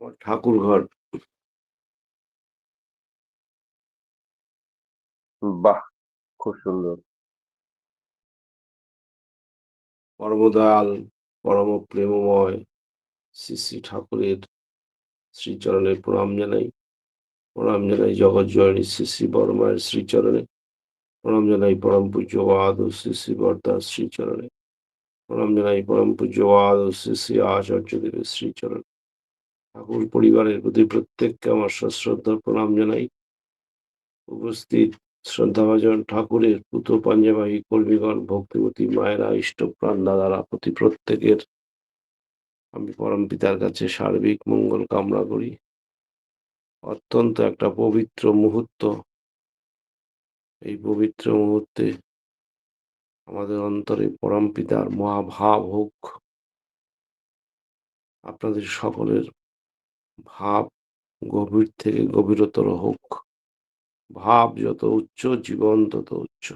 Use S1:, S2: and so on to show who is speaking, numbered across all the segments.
S1: আমার ঠাকুরঘর।
S2: বাহ! খুব সুন্দর।
S1: পরমদয়াল, পরম প্রেমময় শ্রী শ্রী ঠাকুরের শ্রীচরণে প্রণাম জানাই। প্রণাম জানাই জগৎজননী শ্রী শ্রী বড়মায়ের শ্রীচরণে। প্রণাম জানাই পরম পূজ্যপাদ ও শ্রী শ্রী বরদার শ্রীচরণে। প্রণাম জানাই পরম পূজ্যপাদ ও শ্রী শ্রী আচার্যদেবের শ্রীচরণে। ঠাকুর পরিবারের প্রতি প্রত্যেককে আমার সশ্রদ্ধ প্রণাম জানাই। উপস্থিত শ্রদ্ধাভাজন ঠাকুরের পুত্র পাঞ্জাবাহী কর্মীগণ, ভক্তিমতী মায়েরা, ইষ্টপ্রাণ দাদারা, প্রতি প্রত্যেকের আমি পরম পিতার কাছে সার্বিক মঙ্গল কামনা করি। অত্যন্ত একটা পবিত্র মুহূর্ত। এই পবিত্র মুহূর্তে আমাদের অন্তরে পরম পিতার মহাভাব হোক। আপনাদের সকলের ভাব গভীর থেকে গভীরতর হোক। ভাব যত উচ্চ, জীবন তত উচ্চ।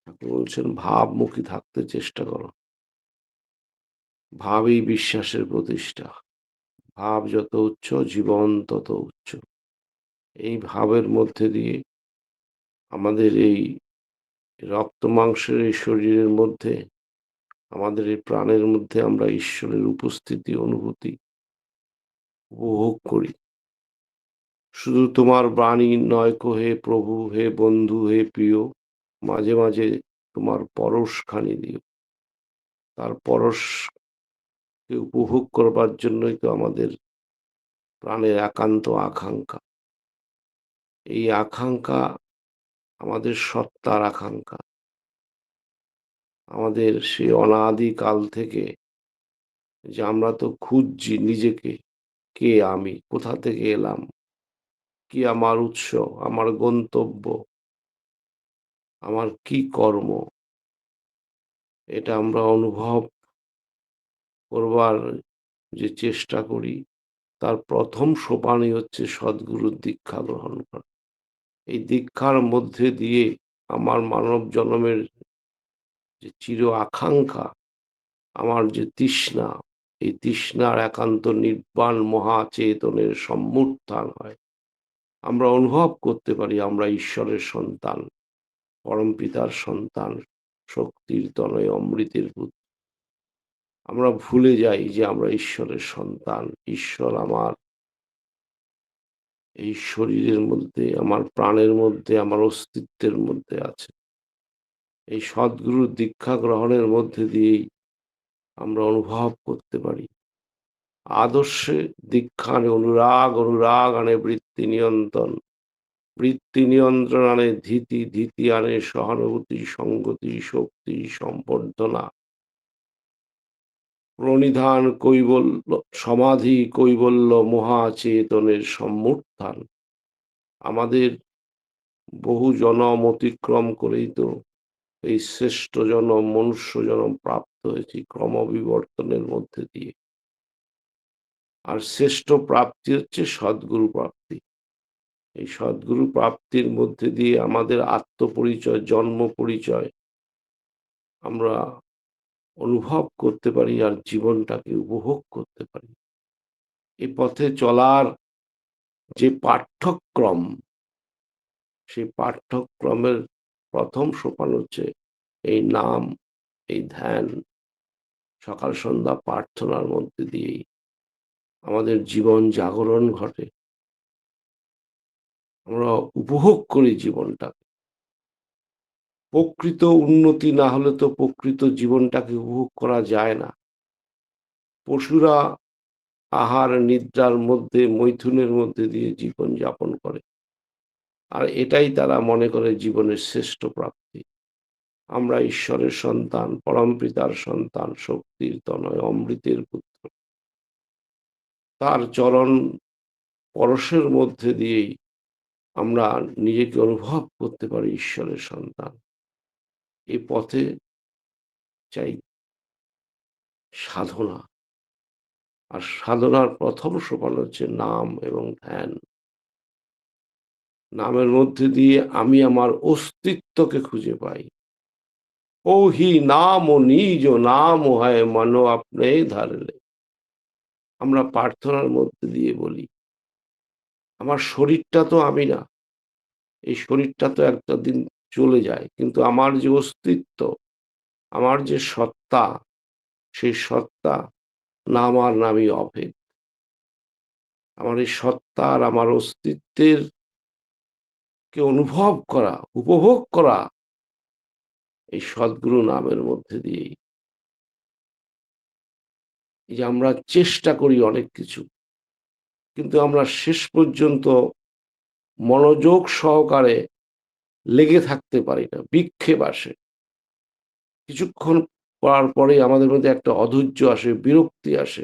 S1: ঠাকুর বলছেন ভাবমুখী থাকতে চেষ্টা করো। ভাবই বিশ্বাসের প্রতিষ্ঠা। ভাব যত উচ্চ, জীবন তত উচ্চ। এই ভাবের মধ্যে দিয়ে আমাদের এই রক্ত মাংসের এই শরীরের মধ্যে, আমাদের এই প্রাণের মধ্যে আমরা ঈশ্বরের উপস্থিতি অনুভূতি উপভোগ করি। শুধু তোমার বাণী নয় কো হে প্রভু, হে বন্ধু, হে প্রিয়, মাঝে মাঝে তোমার পরশখানি দিও। তার পরশকে উপভোগ করবার জন্যই তো আমাদের প্রাণের একান্ত আকাঙ্ক্ষা। এই আকাঙ্ক্ষা আমাদের সত্তার আকাঙ্ক্ষা। আমাদের সেই অনাদিকাল থেকে যে আমরা তো খুঁজছি নিজেকে, কে আমি, কোথা থেকে এলাম, কি আমার উৎস, আমার গন্তব্য, আমার কি কর্ম, এটা আমরা অনুভব করবার যে চেষ্টা করি, তার প্রথম সোপানই হচ্ছে সদ্গুরুর দীক্ষা গ্রহণ করা। এই দীক্ষার মধ্যে দিয়ে আমার মানব জন্মের যে চির আকাঙ্ক্ষা, আমার যে তৃষ্ণা, এই তৃষ্ণার একান্ত নির্বাণ মহাচেতনের সম্মুত্থান হয়। আমরা অনুভব করতে পারি আমরা ঈশ্বরের সন্তান, পরমপিতার সন্তান, শক্তির তনয় অমৃতের পুত্র। আমরা ভুলে যাই যে আমরা ঈশ্বরের সন্তান। ঈশ্বর আমার এই শরীরের মধ্যে, আমার প্রাণের মধ্যে, আমার অস্তিত্বের মধ্যে আছে। এই সদ্গুরুর দীক্ষা গ্রহণের মধ্যে দিয়েই আমরা অনুভব করতে পারি। আদর্শে দীক্ষানে অনুরাগ, অনুরাগ আনে বৃত্তি নিয়ন্ত্রণ, বৃত্তি নিয়ন্ত্রণ আনে ধীতি, ধীতি আনে সহানুভূতি, সংগতি, শক্তি, সম্বর্ধনা, প্রণিধান, কৈবল্য, সমাধি, কৈবল্য, মহাচেতনের সম্মুত্থান। আমাদের বহু জনম অতিক্রম করেই তো এই শ্রেষ্ঠ জনম, মনুষ্য জনম প্রাপ্ত হয়েছি ক্রমবিবর্তনের মধ্যে দিয়ে। আর শ্রেষ্ঠ প্রাপ্তি হচ্ছে সদ্গুরু প্রাপ্তি। এই সদ্গুরু প্রাপ্তির মধ্যে দিয়ে আমাদের আত্মপরিচয়, জন্ম পরিচয় আমরা অনুভব করতে পারি আর জীবনটাকে উপভোগ করতে পারি। এই পথে চলার যে পাঠ্যক্রম, সেই পাঠ্যক্রমের প্রথম সোপান হচ্ছে এই নাম, এই ধ্যান, সকাল সন্ধ্যা প্রার্থনার মধ্যে দিয়েই আমাদের জীবন জাগরণ ঘটে। আমরা উপভোগ করি জীবনটাকে। প্রকৃত উন্নতি না হলে তো প্রকৃত জীবনটাকে উপভোগ করা যায় না। পশুরা আহার নিদ্রার মধ্যে, মৈথুনের মধ্যে দিয়ে জীবন যাপন করে। আর এটাই তারা মনে করে জীবনের শ্রেষ্ঠ প্রাপ্তি। আমরা ঈশ্বরের সন্তান, পরমপিতার সন্তান, শক্তির তনয় অমৃতের পুত্র। তার চরণ পরশের মধ্যে দিয়েই আমরা নিজেকে অনুভব করতে পারি ঈশ্বরের সন্তান। এই পথে চাই সাধনা। আর সাধনার প্রথম সোপান হচ্ছে নাম এবং ধ্যান। নামের মধ্যে দিয়ে আমি আমার অস্তিত্বকে খুঁজে পাই। ওহি নাম ও নিজ নাম হয় মনো আপনি ধারলে। আমরা প্রার্থনার মধ্যে দিয়ে বলি, আমার শরীরটা তো আমি না, এই শরীরটা তো একটা দিন চলে যায়, কিন্তু আমার যে অস্তিত্ব, আমার যে সত্তা, সেই সত্তা নাম আর নামই অভেদ। আমার এই সত্তা আর আমার অস্তিত্বের কে অনুভব করা, উপভোগ করা এই সদ্গুরু নামের মধ্যে দিয়েই। এই যে আমরা চেষ্টা করি অনেক কিছু, কিন্তু আমরা শেষ পর্যন্ত মনোযোগ সহকারে লেগে থাকতে পারি না, বিক্ষেপ আসে। কিছুক্ষণ পড়ার পরেই আমাদের মধ্যে একটা অধৈর্য আসে, বিরক্তি আসে।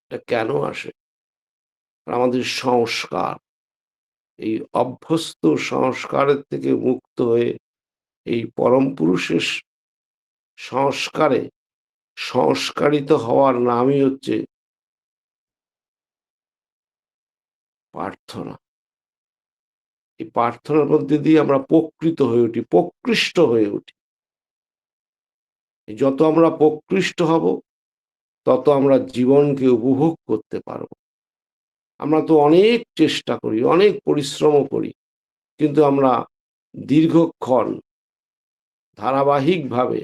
S1: এটা কেন আসে? আমাদের সংস্কার, এই অভ্যস্ত সংস্কারের থেকে মুক্ত হয়ে এই পরম পুরুষের সংস্কারে সংস্কারিত হওয়ার নামই হচ্ছে প্রার্থনা। এই প্রার্থনার মধ্যে দিয়ে আমরা প্রকৃত হয়ে উঠি, প্রকৃষ্ট হয়ে উঠি। যত আমরা প্রকৃষ্ট হব, তত আমরা জীবনকে উপভোগ করতে পারব। আমরা তো অনেক চেষ্টা করি, অনেক পরিশ্রমও করি, কিন্তু আমরা দীর্ঘক্ষণ ধারাবাহিকভাবে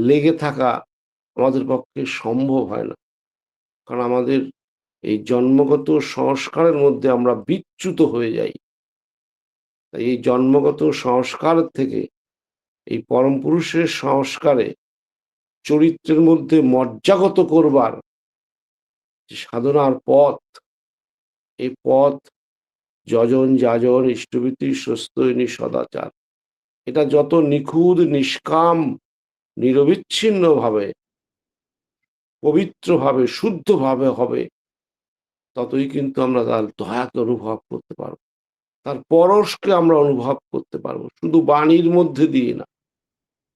S1: লেগে থাকা আমাদের পক্ষে সম্ভব হয় না। কারণ আমাদের এই জন্মগত সংস্কারের মধ্যে আমরা বিচ্যুত হয়ে যাই। তাই এই জন্মগত সংস্কার থেকে এই পরম পুরুষের সংস্কারে চরিত্রের মধ্যে মজ্জাগত করবার যে সাধনার পথ, এই পথ যজন যাজন ইষ্টভীতি স্বস্ত্যয়নী সদাচার, এটা যত নিখুঁত, নিষ্কাম, নিরবিচ্ছিন্নভাবে, পবিত্রভাবে, শুদ্ধভাবে হবে, ততই কিন্তু আমরা তার দয়াকে অনুভব করতে পারব। তার পরশকে আমরা অনুভব করতে পারবো, শুধু বাণীর মধ্যে দিয়ে না।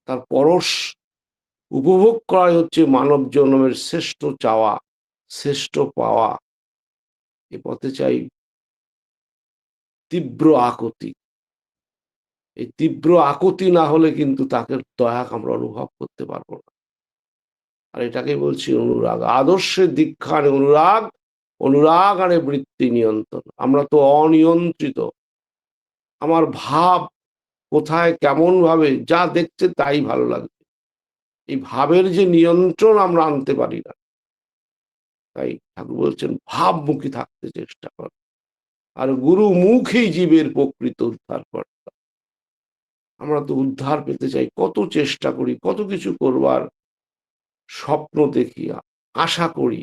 S1: তার পরশ উপভোগ করাই হচ্ছে মানব জন্মের শ্রেষ্ঠ চাওয়া, শ্রেষ্ঠ পাওয়া। এ পথে চাই তীব্র আকুতি। এই তীব্র আকুতি না হলে কিন্তু তাকে দয়া আমরা অনুভব করতে পারবো না। আর এটাকেই বলছি অনুরাগ। আদর্শের দীক্ষা আনে অনুরাগ, অনুরাগ আনে বৃত্তি নিয়ন্ত্রণ। আমরা তো অনিয়ন্ত্রিত। আমার ভাব কোথায় কেমন ভাবে যা দেখছে তাই ভালো লাগছে। এই ভাবের যে নিয়ন্ত্রণ আমরা আনতে পারি না। তাই ঠাকুর বলছেন ভাবমুখী থাকতে চেষ্টা কর। আর গুরু মুখেই জীবের প্রকৃত উদ্ধার কর্তা। আমরা তো উদ্ধার পেতে চাই, কত চেষ্টা করি, কত কিছু করবার স্বপ্ন দেখি, আশা করি,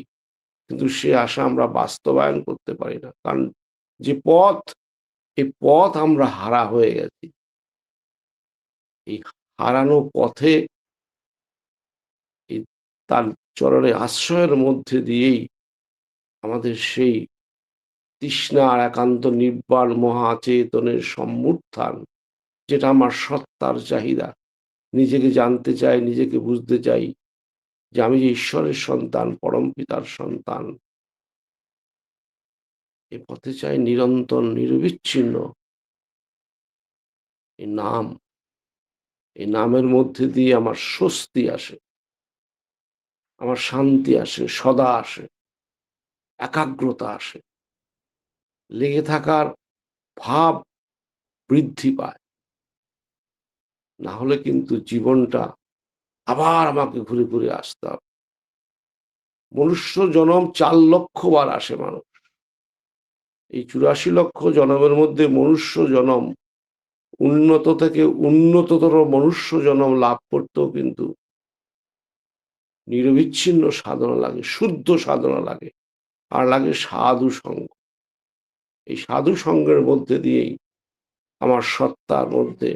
S1: কিন্তু সে আশা আমরা বাস্তবায়ন করতে পারি না। কারণ যে পথ, এই পথ আমরা হারা হয়ে গেছি। এই হারানো পথে এই তার চরণে আশ্রয়ের মধ্যে দিয়েই আমাদের সেই তৃষ্ণা আর একান্ত নির্বাণ মহাচেতনের সম্মুত্থান, যেটা আমার সত্তার চাহিদা। নিজেকে জানতে চাই, নিজেকে বুঝতে চাই যে আমি যে ঈশ্বরের সন্তান, পরম পিতার সন্তান। এ পথে চাই নিরন্তর নিরবিচ্ছিন্ন এই নাম। এই নামের মধ্যে দিয়ে আমার স্বস্তি আসে, আমার শান্তি আসে, সদা আসে, একাগ্রতা আসে, লেগে থাকার ভাব বৃদ্ধি পায়। না হলে কিন্তু জীবনটা আবার আমাকে ঘুরে ঘুরে আসতে হবে। মনুষ্য জনম 4 লক্ষ বার আসে মানুষ। এই 84 লক্ষ জনমের মধ্যে মনুষ্য জনম, উন্নত থেকে উন্নততর মনুষ্য জনম লাভ করতেও কিন্তু নিরবিচ্ছিন্ন সাধনা লাগে, শুদ্ধ সাধনা লাগে, আর লাগে সাধু সঙ্গ। এই সাধু সঙ্গের মধ্যে দিয়েই আমার সত্তার মধ্যে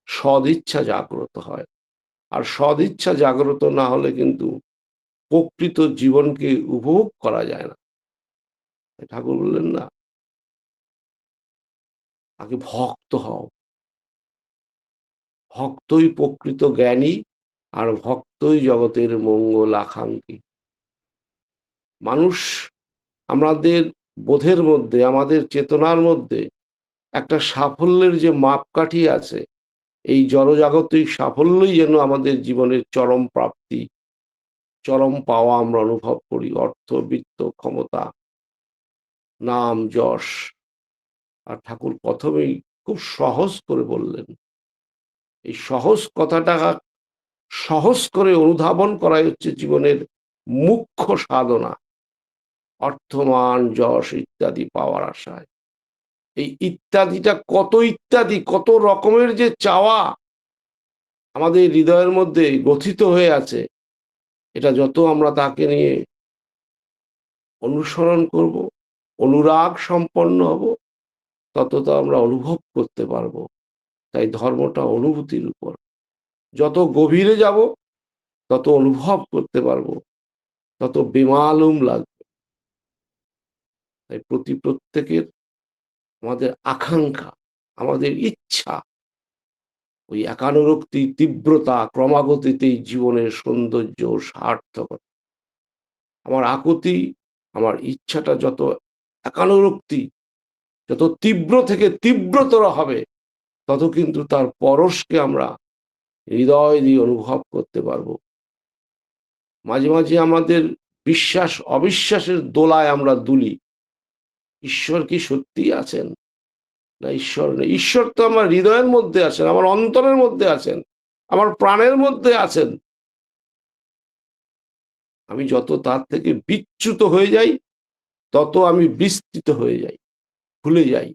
S1: সদিচ্ছা জাগ্রত হয়। আর সদিচ্ছা জাগ্রত না হলে কিন্তু প্রকৃত জীবনকে উপভোগ করা যায় না। ঠাকুর বললেন না, আগে ভক্ত হও। ভক্তই প্রকৃত জ্ঞানী, আর ভক্তই জগতের মঙ্গল আকাঙ্ক্ষী। মানুষ আমাদের বোধের মধ্যে, আমাদের চেতনার মধ্যে একটা সাফল্যের যে মাপকাঠি আছে, এই জড়জাগতিক সাফল্যই যেন আমাদের জীবনের চরম প্রাপ্তি, চরম পাওয়া আমরা অনুভব করি। অর্থ, বিত্ত, ক্ষমতা, নাম, যশ। আর ঠাকুর প্রথমেই খুব সহজ করে বললেন। এই সহজ কথাটা সহজ করে অনুধাবন করাই হচ্ছে জীবনের মুখ্য সাধনা। অর্থ, মান, যশ ইত্যাদি পাওয়ার আশায়। এই ইত্যাদিটা কত ইত্যাদি, কত রকমের যে চাওয়া আমাদের হৃদয়ের মধ্যে গথিত হয়ে আছে, এটা যত আমরা তাকে নিয়ে অনুসরণ করব, অনুরাগ সম্পন্ন হব, তত তো আমরা অনুভব করতে পারবো। তাই ধর্মটা অনুভূতির উপর। যত গভীরে যাব, তত অনুভব করতে পারবো, তত বেমালুম লাগবে। তাই প্রত্যেকের আমাদের আকাঙ্ক্ষা, আমাদের ইচ্ছা, ওই একানুরক্তি, তীব্রতা, ক্রমাগতিতেই জীবনের সৌন্দর্য ও সার্থকতা। আমার আকুতি, আমার ইচ্ছাটা যত একানুরক্তি, যত তীব্র থেকে তীব্রতর হবে, তত কিন্তু তার পরশকে আমরা হৃদয় দিয়ে অনুভব করতে পারবো। মাঝে মাঝে আমাদের বিশ্বাস অবিশ্বাসের দোলায় আমরা দুলি। ঈশ্বর কি সত্যিই আছেন? না ঈশ্বর নেই? ঈশ্বর তো আমার হৃদয়ের মধ্যে আছেন, আমার অন্তরের মধ্যে আছেন, আমার প্রাণের মধ্যে আছেন। আমি যত তার থেকে বিচ্যুত হয়ে যাই, তত আমি বিস্তৃত হয়ে যাই, ভুলে যাই।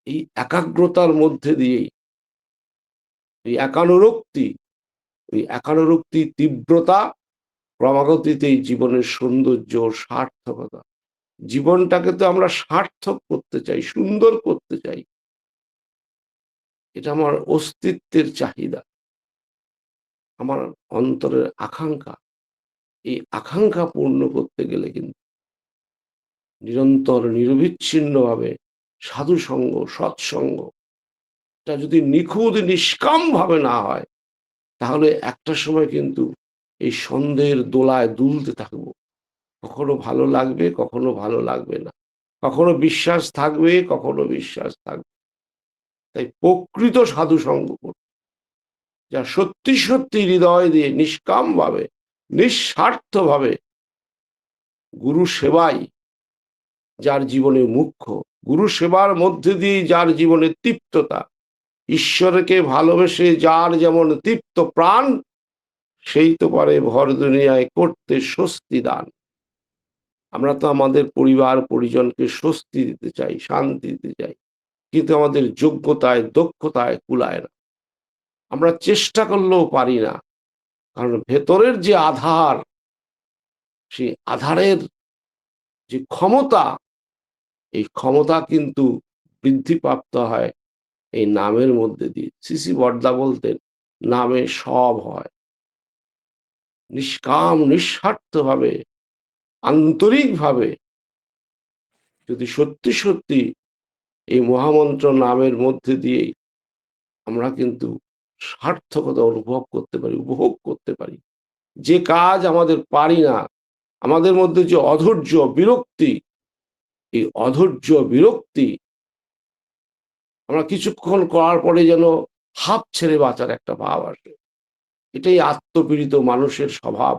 S1: এই একাগ্রতার মধ্যে দিয়েই, এই একানুরক্তি, তীব্রতা, ক্রমাগতিতেই জীবনের সৌন্দর্য ও সার্থকতা। জীবনটাকে তো আমরা সার্থক করতে চাই, সুন্দর করতে চাই। এটা আমার অস্তিত্বের চাহিদা, আমার অন্তরের আকাঙ্ক্ষা। এই আকাঙ্ক্ষা পূর্ণ করতে গেলে কিন্তু নিরন্তর নিরবিচ্ছিন্নভাবে সাধু সঙ্গ, সৎসঙ্গ, এটা যদি নিখুঁত নিষ্কাম ভাবে না হয়, তাহলে একটা সময় কিন্তু এই সন্দেহের দোলায় দুলতে থাকবো। কখনো ভালো লাগবে, কখনো ভালো লাগবে না, কখনো বিশ্বাস থাকবে, কখনো বিশ্বাস থাকবে। তাই প্রকৃত সাধু সঙ্গ করতে, যা সত্যি সত্যি হৃদয় দিয়ে নিষ্কাম ভাবে, নিঃস্বার্থ ভাবে গুরু সেবাই যার জীবনে মুখ্য, গুরু সেবার মধ্যে দিয়ে যার জীবনে তৃপ্ততা, ঈশ্বরকে ভালোবেসে যার যেমন তৃপ্ত প্রাণ, সেই তো পারে ভর দুনিয়ায় করতে স্বস্তি দান। আমরা তো আমাদের পরিবার পরিজনকে স্বস্তি দিতে চাই, শান্তি দিতে চাই, কিন্তু আমাদের যোগ্যতায় দক্ষতায় কুলায় না। আমরা চেষ্টা করলেও পারি না, কারণ ভেতরের যে আধার, সেই আধারের যে ক্ষমতা, এই ক্ষমতা কিন্তু বৃদ্ধিপ্রাপ্ত হয় এই নামের মধ্যে দিয়ে। শ্রী বরদা বলতেন, নামে সব হয়। নিষ্কাম নিঃস্বার্থভাবে, আন্তরিকভাবে যদি সত্যি সত্যি এই মহামন্ত্র নামের মধ্যে দিয়েই আমরা কিন্তু সার্থকতা অনুভব করতে পারি, উপভোগ করতে পারি। যে কাজ আমাদের পারি না, আমাদের মধ্যে যে অধৈর্য, বিরক্তি, এই অধৈর্য, বিরক্তি আমরা কিছুক্ষণ করার পরে যেন হাঁপ ছেড়ে বাঁচার একটা ভাব আসে। এটাই আত্মপীড়িত মানুষের স্বভাব।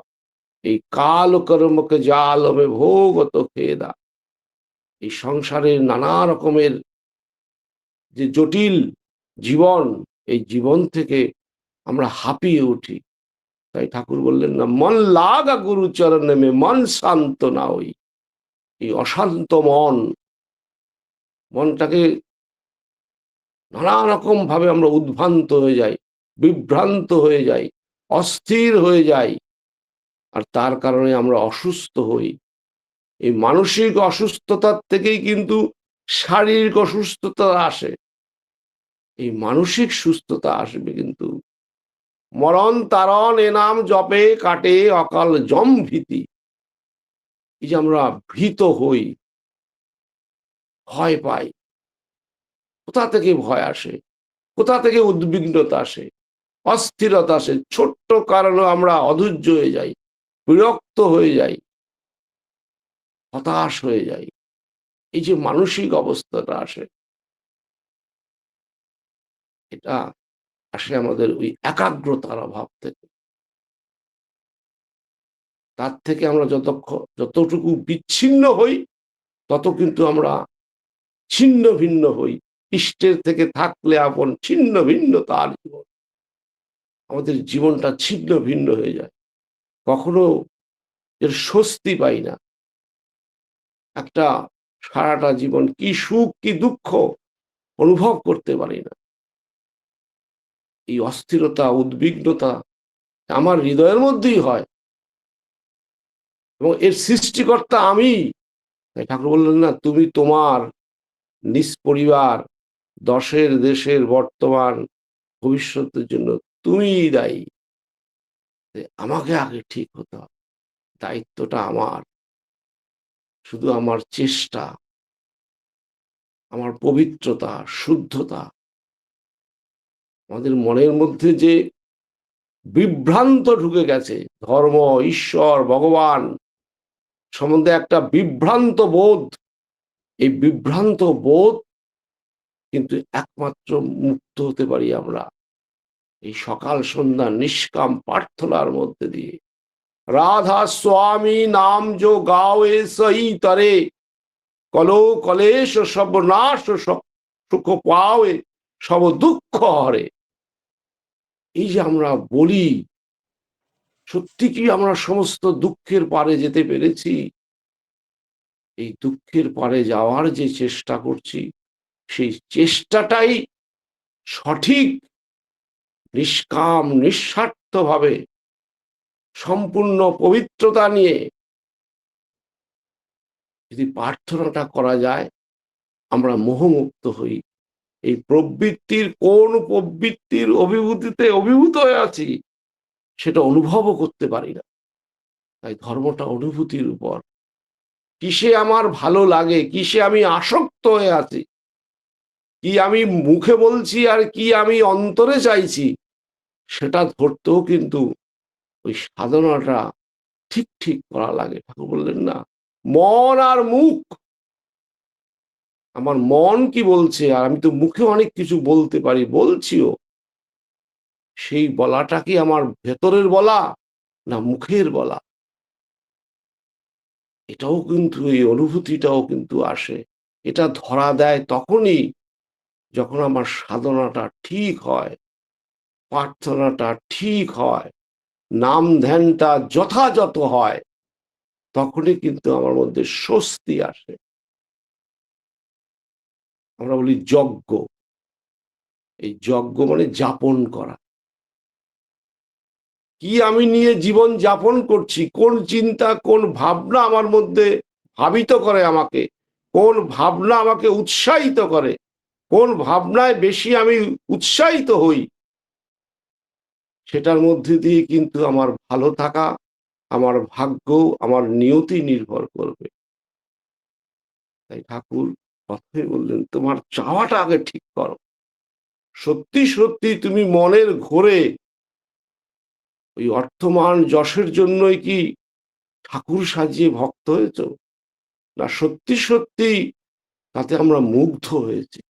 S1: এই কাল কর্মকে জালমে ভোগত খেদা। এই সংসারের নানা রকমের যে জটিল জীবন, এই জীবন থেকে আমরা হাঁপিয়ে উঠি। তাই ঠাকুর বললেন না, মন লাগা গুরুচরণ নেমে মন শান্ত না হই। এই অশান্ত মনটাকে নানা রকম ভাবে আমরা উদ্ভ্রান্ত হয়ে যাই, বিভ্রান্ত হয়ে যাই, অস্থির হয়ে যাই। আর তার কারণে আমরা অসুস্থ হই। এই মানসিক অসুস্থতার থেকেই কিন্তু শারীরিক অসুস্থতা আসে। এই মানসিক সুস্থতা আসবে কিন্তু মরণ তারণ এ নাম জপে কাটে অকাল জম ভীতি। এই যে আমরা ভীত হই, ভয় পাই, কোথা থেকে ভয় আসে, কোথা থেকে উদ্বিগ্নতা আসে, অস্থিরতা আসে। ছোট্ট কারণে আমরা অধৈর্য হয়ে যাই, বিরক্ত হয়ে যাই, হতাশ হয়ে যাই। এই যে মানসিক অবস্থাটা আসে, এটা আসে আমাদের ওই একাগ্রতার অভাব থেকে। তার থেকে আমরা যতটুকু বিচ্ছিন্ন হই, তত কিন্তু আমরা ছিন্ন ভিন্ন হই। ইষ্টের থেকে থাকলে আপন ছিন্ন ভিন্ন তার জীবন। আমাদের জীবনটা ছিন্ন ভিন্ন হয়ে যায়, কখনো এর স্বস্তি পাই না। একটা সারাটা জীবন কি সুখ কি দুঃখ অনুভব করতে পারি না। এই অস্থিরতা উদ্বিগ্নতা আমার হৃদয়ের মধ্যেই হয়, এবং এর সৃষ্টিকর্তা আমি। তাই ঠাকুর বললেন না, তুমি তোমার নিজ পরিবার, দশের দেশের বর্তমান ভবিষ্যতের জন্য তুমিই দায়ী। আমাকে আগে ঠিক হতে হবে, দায়িত্বটা আমার। শুধু আমার চেষ্টা, আমার পবিত্রতা, শুদ্ধতা, আমাদের মনের মধ্যে যে বিভ্রান্ত ঢুকে গেছে, ধর্ম, ঈশ্বর, ভগবান সম্বন্ধে একটা বিভ্রান্ত বোধ, এই বিভ্রান্ত বোধ কিন্তু একমাত্র মুক্ত হতে পারি আমরা এই সকাল সন্ধ্যা নিষ্কাম প্রার্থনার মধ্যে দিয়ে। রাধা স্বামী নাম যো গাওয়ে সহি তরে, কলো কলেশ সব নাশ সুখ পাওয়ে সব দুঃখ হরে। এই যে আমরা বলি, সত্যি কি আমরা সমস্ত দুঃখের পারে যেতে পেরেছি? এই দুঃখের পারে যাওয়ার যে চেষ্টা করছি, সেই চেষ্টাটাই সঠিক, নিষ্কাম নিঃস্বার্থ ভাবে, সম্পূর্ণ পবিত্রতা নিয়ে যদি প্রার্থনাটা করা যায়, আমরা মোহমুক্ত হই। এই প্রবৃত্তির কোন প্রবৃত্তির অভিভূতিতে অভিভূত হয়ে আছি সেটা অনুভবও করতে পারি না। তাই ধর্মটা অনুভূতির উপর। কিসে আমার ভালো লাগে, কিসে আমি আসক্ত হয়ে আছি, কি আমি মুখে বলছি আর কি আমি অন্তরে চাইছি, সেটা ধরতেও কিন্তু ওই সাধনাটা ঠিক ঠিক করা লাগে। ঠাকুর বললেন না, মন আর মুখ, আমার মন কি বলছে, আর আমি তো মুখে অনেক কিছু বলতে পারি, বলছিও, সেই বলাটা কি আমার ভেতরের বলা না মুখের বলা? এটাও কিন্তু, এই অনুভূতিটাও কিন্তু আসে। এটা ধরা দেয় তখনই যখন আমার সাধনাটা ঠিক হয়, প্রার্থনাটা ঠিক হয়, নাম ধ্যানটা যথাযথ হয়, তখনই কিন্তু আমার মধ্যে স্বস্তি আসে। আমরা বলি যজ্ঞ, এই যজ্ঞ মানে যাপন করা। কি আমি নিয়ে জীবন যাপন করছি, কোন চিন্তা কোন ভাবনা আমার মধ্যে ভাবিত করে আমাকে, কোন ভাবনা আমাকে উৎসাহিত করে, কোন ভাবনায় বেশি আমি উৎসাহিত হই, সেটার মধ্যে দিয়ে কিন্তু আমার ভালো থাকা, আমার ভাগ্য, আমার নিয়তি নির্ভর করবে। তাই ঠাকুর কথাই বললেন, তোমার চাওয়াটা আগে ঠিক করো। সত্যি সত্যি তুমি মনের ঘোরে ওই অর্থমান যশের জন্যই কি ঠাকুর সাজিয়ে ভক্ত হয়েছ, না সত্যি সত্যি তাতে আমরা মুগ্ধ হয়েছি,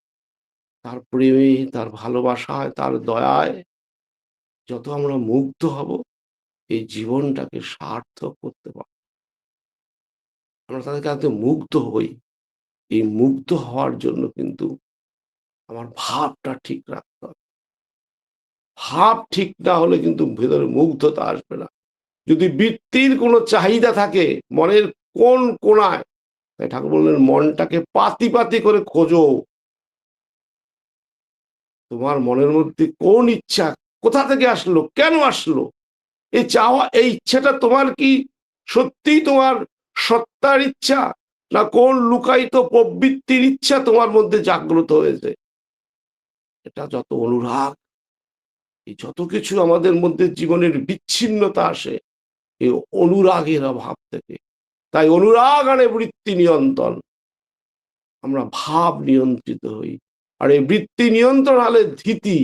S1: তার প্রেমে, তার ভালোবাসায়, তার দয়ায় যত আমরা মুগ্ধ হব, এই জীবনটাকে সার্থক করতে পারব। আমরা তাদের কাছে মুগ্ধ হই। এই মুগ্ধ হওয়ার জন্য কিন্তু আমার ভাবটা ঠিক রাখতে হবে। ভাব ঠিক না হলে কিন্তু ভেতরে মুগ্ধতা আসবে না। যদি বৃত্তির কোনো চাহিদা থাকে মনের কোন কোনায়, তাই ঠাকুর বললেন, মনটাকে পাতি পাতি করে খোঁজো। তোমার মনের মধ্যে কোন ইচ্ছা কোথা থেকে আসলো, কেন আসলো, এই চাওয়া, এই ইচ্ছাটা তোমার কি সত্যিই তোমার সত্তার ইচ্ছা, না কোন লুকায়িত প্রবৃত্তির ইচ্ছা তোমার মধ্যে জাগ্রত হয়েছে? এটা যত অনুরাগ, এই যত কিছু আমাদের মধ্যে জীবনের বিচ্ছিন্নতা আসে, এই অনুরাগের অভাব থেকে। তাই অনুরাগ আনে বৃত্তি নিয়ন্ত্রণ, আমরা ভাব নিয়ন্ত্রিত হই। আর এই বৃত্তি নিয়ন্ত্রণ হলে ধীতি,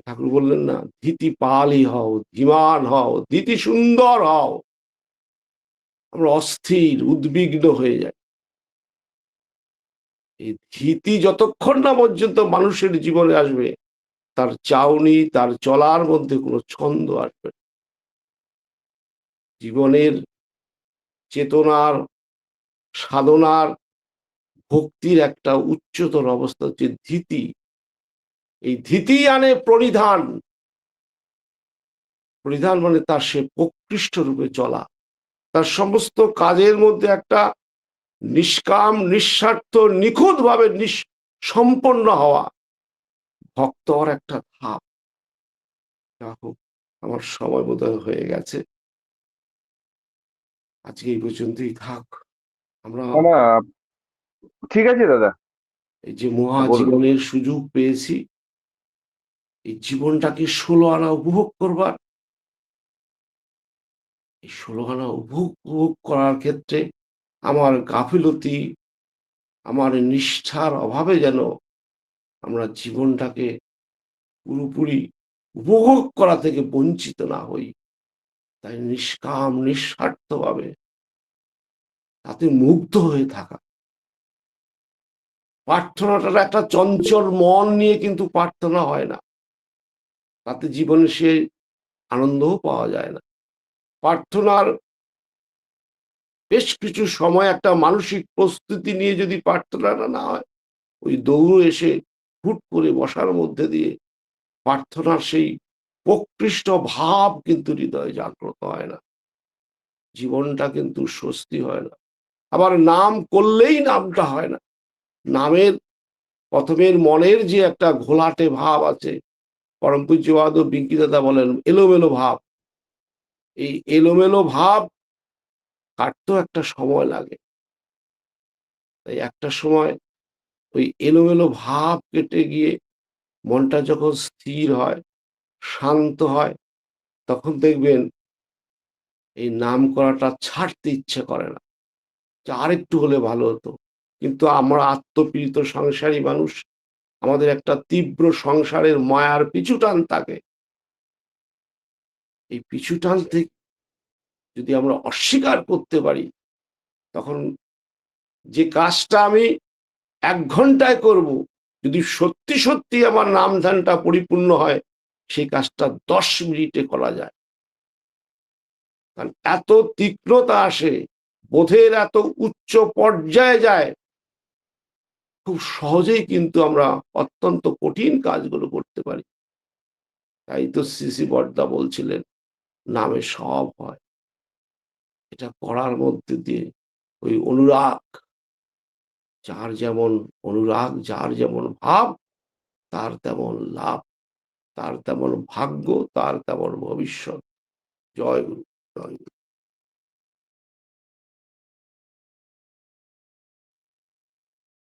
S1: ঠাকুর বললেন না, ধীতি পালি হও, ধীমান হও, ধীতি সুন্দর হও। আমরা অস্থির উদ্বিগ্ন হয়ে যাই। এই ধীতি যতক্ষণ না পর্যন্ত মানুষের জীবনে আসবে, তার চাউনি, তার চলার মধ্যে কোনো ছন্দ আসবে। জীবনের চেতনার, সাধনার, ভক্তির একটা উচ্চতর অবস্থা হচ্ছে ধীতি। এই ধীতি আনে প্রণিধান। প্রণিধান মানে তার সে প্রকৃষ্ট রূপে চলা, তার সমস্ত কাজের মধ্যে একটা নিষ্কাম, নিঃস্বার্থ, নিখুঁত ভাবে সম্পন্ন হওয়া, ভক্ত হওয়ার একটা ধাপ। যা হোক, আমার সময় বোধহয় হয়ে গেছে, আজকে এই পর্যন্তই থাক। আমরা
S2: না না, ঠিক আছে দাদা।
S1: এই যে
S2: বলুন।
S1: মহাজীবনের সুযোগ পেয়েছি, এই জীবনটাকে 16 আনা উপভোগ করবার, এই 16 আনা উপভোগ করার ক্ষেত্রে আমার গাফিলতি, আমার নিষ্ঠার অভাবে যেন আমরা জীবনটাকে পুরোপুরি উপভোগ করা থেকে বঞ্চিত না হই। তাই নিষ্কাম, নিঃস্বার্থভাবে তাতে মুগ্ধ হয়ে থাকা। প্রার্থনাটা একটা চঞ্চল মন নিয়ে কিন্তু প্রার্থনা হয় না, তাতে জীবনে সে আনন্দও পাওয়া যায় না। প্রার্থনার বেশ কিছু সময় একটা মানসিক প্রস্তুতি নিয়ে যদি প্রার্থনাটা না হয়, ওই দৌড় এসে হুট করে বসার মধ্যে দিয়ে প্রার্থনার সেই প্রকৃষ্ট ভাব কিন্তু হৃদয়ে জাগ্রত হয় না, জীবনটা কিন্তু স্বস্তি হয় না। আবার নাম করলেই নামটা হয় না, নামের প্রথমের মনের যে একটা ঘোলাটে ভাব আছে, পরম পূজ্যপাদ বিঙ্কি দাদা বলেন এলোমেলো ভাব, এই এলোমেলো ভাব কাটতেও একটা সময় লাগে। তাই একটা সময় ওই এলোমেলো ভাব কেটে গিয়ে মনটা যখন স্থির হয়, শান্ত হয়, তখন দেখবেন এই নাম করাটা ছাড়তে ইচ্ছে করে না, যে আরেকটু হলে ভালো হতো। কিন্তু আমরা আত্মপীড়িত সংসারী মানুষ, আমাদের একটা তীব্র সংসারের মায়ার পিছু টান থাকে। এই পিছু টান থেকে যদি আমরা অস্বীকার করতে পারি, তখন যে কাজটা আমি 1 ঘন্টায় করব, যদি সত্যি সত্যি আমার নাম ধ্যানটা পরিপূর্ণ হয়, সেই কাজটা 10 মিনিটে করা যায়। কারণ এত তীক্ষ্ণতা আসে, বোধের এত উচ্চ পর্যায়ে যায়, খুব সহজেই কিন্তু আমরা অত্যন্ত কঠিন কাজগুলো করতে পারি। তাই তো শ্রী শ্রী বড়দা বলছিলেন, নামে সব হয়। এটা করার মধ্যে দিয়ে ওই অনুরাগ, যার যেমন অনুরাগ, যার যেমন ভাব, তার তেমন লাভ, তার তেমন ভাগ্য, তার তেমন ভবিষ্যৎ। জয় গুরু, জয় গুরু।